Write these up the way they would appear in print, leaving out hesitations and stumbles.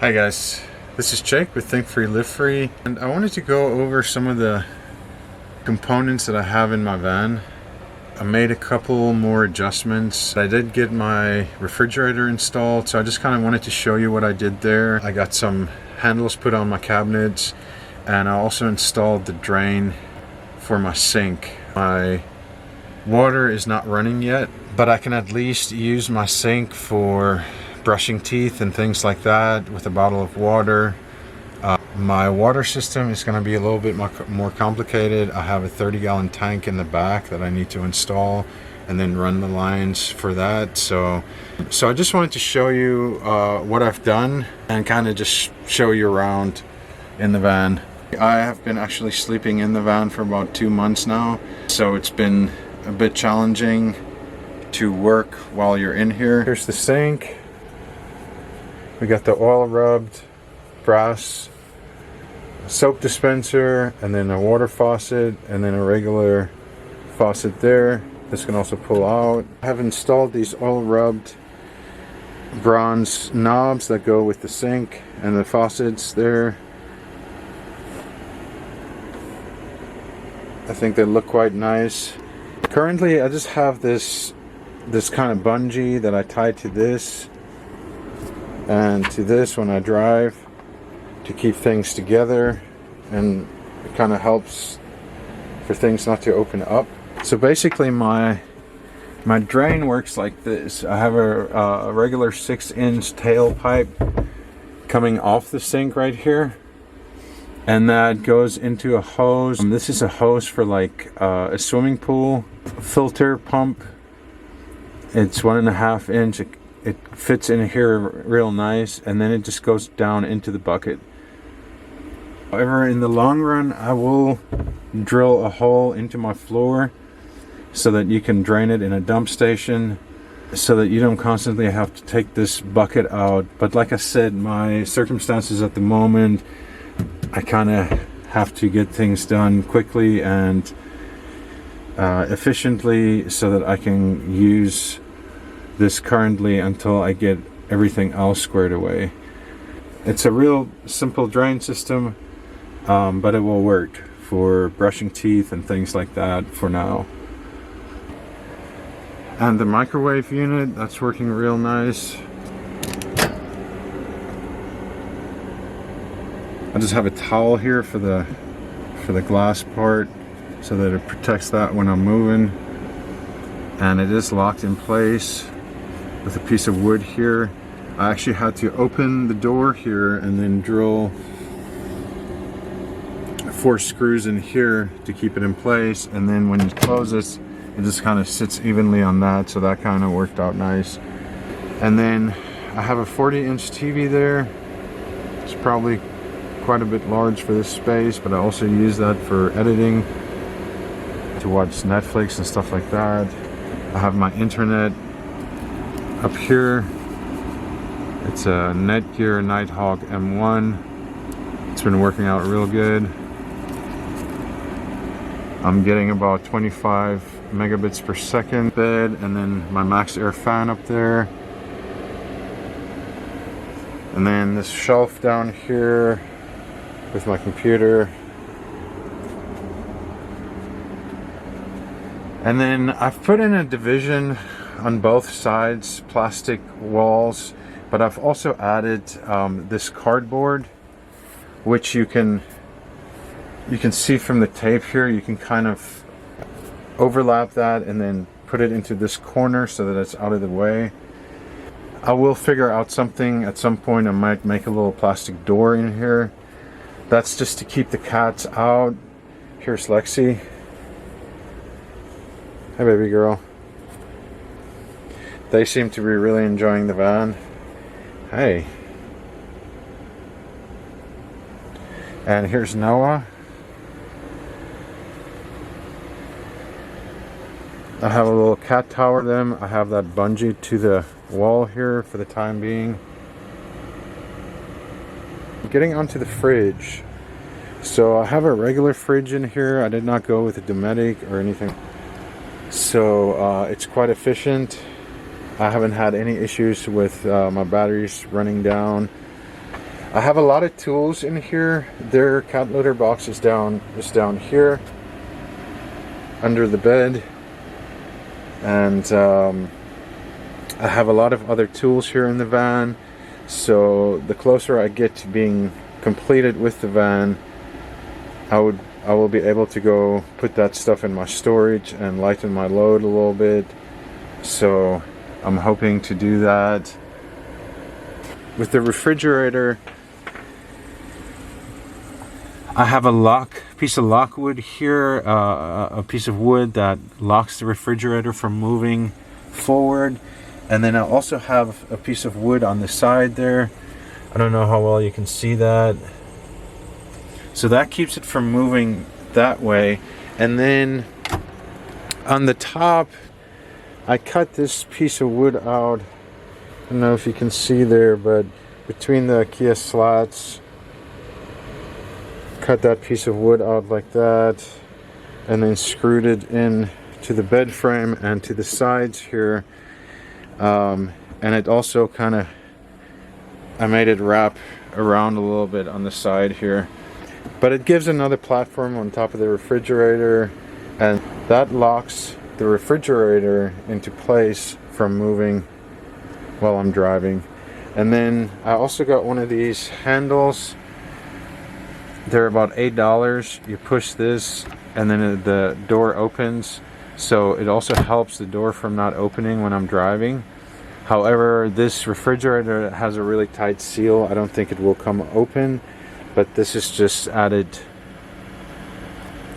Hi guys, this is Jake with Think Free Live Free, and I wanted to go over some of the components that I have in my van. I made a couple more adjustments. I did get my refrigerator installed, so I just kind of wanted to show you what I did there. I got some handles put on my cabinets, and I also installed the drain for my sink. My water is not running yet, but I can at least use my sink for brushing teeth and things like that with a bottle of water. My water system is going to be a little bit more complicated. I have a 30-gallon tank in the back that I need to install and then run the lines for that. So I just wanted to show you what I've done and kind of just show you around in the van. I have been actually sleeping in the van for about 2 months now, so it's been a bit challenging to work while you're in here. Here's the sink. We got the oil rubbed brass soap dispenser, and then a water faucet, and then a regular faucet there. This can also pull out. I have installed these oil rubbed bronze knobs that go with the sink and the faucets there. I think they look quite nice. Currently I just have this kind of bungee that I tie to this and to this when I drive to keep things together, and it kind of helps for things not to open up. So basically my drain works like this. I have a regular 6-inch tailpipe coming off the sink right here, and that goes into a hose. This is a hose for like a swimming pool filter pump. It's 1.5 inch. It fits in here real nice, and then it just goes down into the bucket. However, in the long run, I will drill a hole into my floor so that you can drain it in a dump station, so that you don't constantly have to take this bucket out. But like I said, my circumstances at the moment, I kind of have to get things done quickly and efficiently so that I can use this currently until I get everything else squared away. It's a real simple drain system, but it will work for brushing teeth and things like that for now. And the microwave unit, that's working real nice. I just have a towel here for the glass part so that it protects that when I'm moving, and it is locked in place with a piece of wood here. I actually had to open the door here and then drill 4 screws in here to keep it in place, and then when you close it just kind of sits evenly on that, so that kind of worked out nice. And then I have a 40-inch TV there. It's probably quite a bit large for this space, but I also use that for editing, to watch Netflix and stuff like that. I have my internet up here. It's a Netgear Nighthawk M1. It's been working out real good. I'm getting about 25 megabits per second bed, and then my MaxxAir fan up there. And then this shelf down here with my computer. And then I've put in a division on both sides, plastic walls, but I've also added this cardboard, which you can see from the tape here. You can kind of overlap that and then put it into this corner so that it's out of the way. I will figure out something at some point. I might make a little plastic door in here. That's just to keep the cats out. Here's Lexi. Hi, baby girl. They seem to be really enjoying the van. Hey. And here's Noah. I have a little cat tower for them. I have that bungee to the wall here for the time being. Getting onto the fridge. So I have a regular fridge in here. I did not go with a Dometic or anything. So it's quite efficient. I haven't had any issues with my batteries running down. I have a lot of tools in here. Their cat litter box is down here under the bed, and I have a lot of other tools here in the van. So the closer I get to being completed with the van, I will be able to go put that stuff in my storage and lighten my load a little bit. So I'm hoping to do that. With the refrigerator, I have a piece of lockwood here, a piece of wood that locks the refrigerator from moving forward. And then I also have a piece of wood on the side there. I don't know how well you can see that. So that keeps it from moving that way. And then on the top, I cut this piece of wood out. I don't know if you can see there, but between the Kia slats, cut that piece of wood out like that, and then screwed it in to the bed frame and to the sides here. And it also I made it wrap around a little bit on the side here, but it gives another platform on top of the refrigerator, and that locks the refrigerator into place from moving while I'm driving. And then I also got one of these handles. They're about $8. You push this and then the door opens, so it also helps the door from not opening when I'm driving. However, this refrigerator has a really tight seal. I don't think it will come open, but this is just added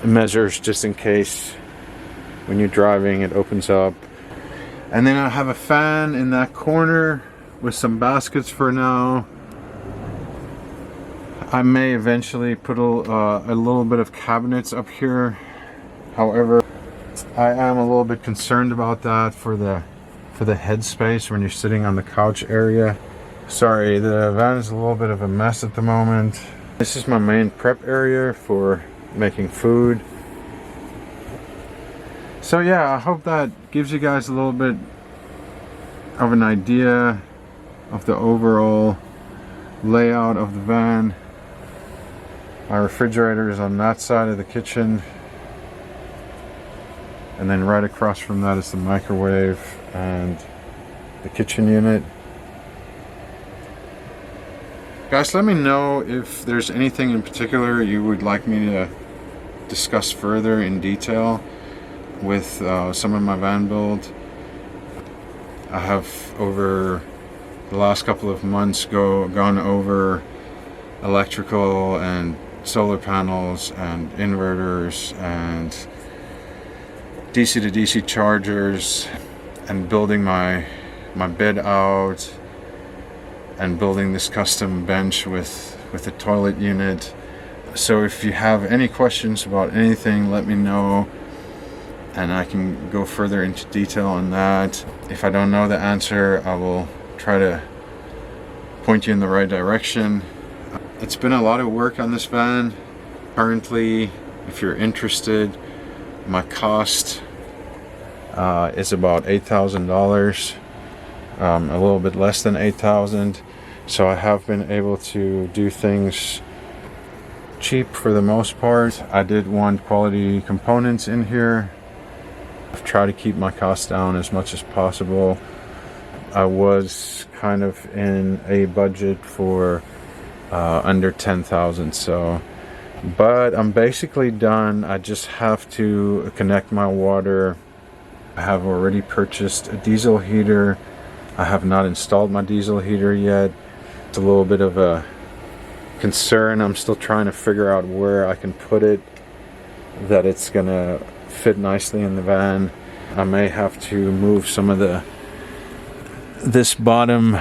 measures just in case when you're driving it opens up. And then I have a fan in that corner with some baskets for now. I may eventually put a little bit of cabinets up here. However, I am a little bit concerned about that for the headspace when you're sitting on the couch area. Sorry, the van is a little bit of a mess at the moment. This is my main prep area for making food. So yeah, I hope that gives you guys a little bit of an idea of the overall layout of the van. My refrigerator is on that side of the kitchen, and then right across from that is the microwave and the kitchen unit. Guys, let me know if there's anything in particular you would like me to discuss further in detail with some of my van build. I have over the last couple of months gone over electrical and solar panels and inverters and DC to DC chargers, and building my bed out, and building this custom bench with a toilet unit. So if you have any questions about anything, let me know and I can go further into detail on that. If I don't know the answer, I will try to point you in the right direction. It's been a lot of work on this van. Currently, if you're interested, my cost is about $8,000, a little bit less than $8,000. So I have been able to do things cheap for the most part. I did want quality components in here. I've tried to keep my costs down as much as possible. I was kind of in a budget for under 10,000, so, but I'm basically done. I just have to connect my water. I have already purchased a diesel heater. I have not installed my diesel heater yet. It's a little bit of a concern. I'm still trying to figure out where I can put it that it's gonna fit nicely in the van. I may have to move some of this bottom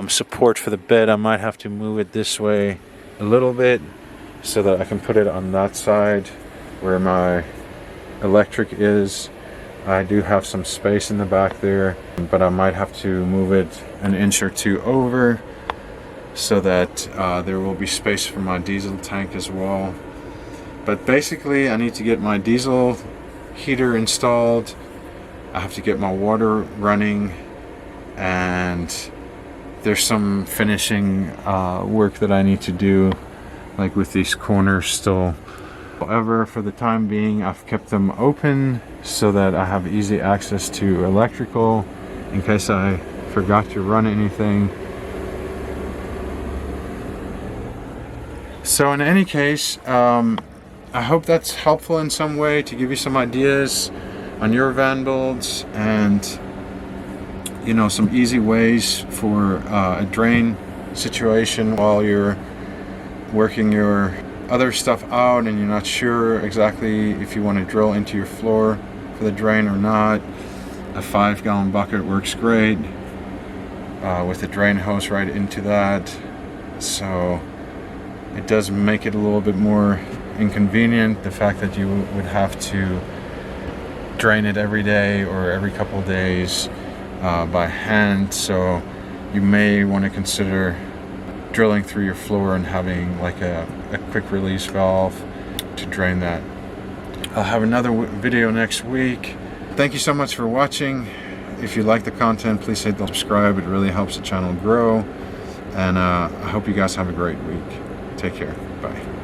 support for the bed. I might have to move it this way a little bit so that I can put it on that side where my electric is. I do have some space in the back there, but I might have to move it an inch or two over so that there will be space for my diesel tank as well. But basically, I need to get my diesel heater installed. I have to get my water running and there's some finishing work that I need to do, like with these corners still. However, for the time being, I've kept them open so that I have easy access to electrical in case I forgot to run anything. So in any case, I hope that's helpful in some way to give you some ideas on your van builds, and you know, some easy ways for a drain situation while you're working your other stuff out and you're not sure exactly if you want to drill into your floor for the drain or not. A 5-gallon bucket works great with a drain hose right into that, so it does make it a little bit more inconvenient, the fact that you would have to drain it every day or every couple of days by hand. So you may want to consider drilling through your floor and having like a quick release valve to drain that. I'll have another video next week. Thank you so much for watching. If you like the content, please hit the subscribe. It really helps the channel grow. And I hope you guys have a great week. Take care. Bye.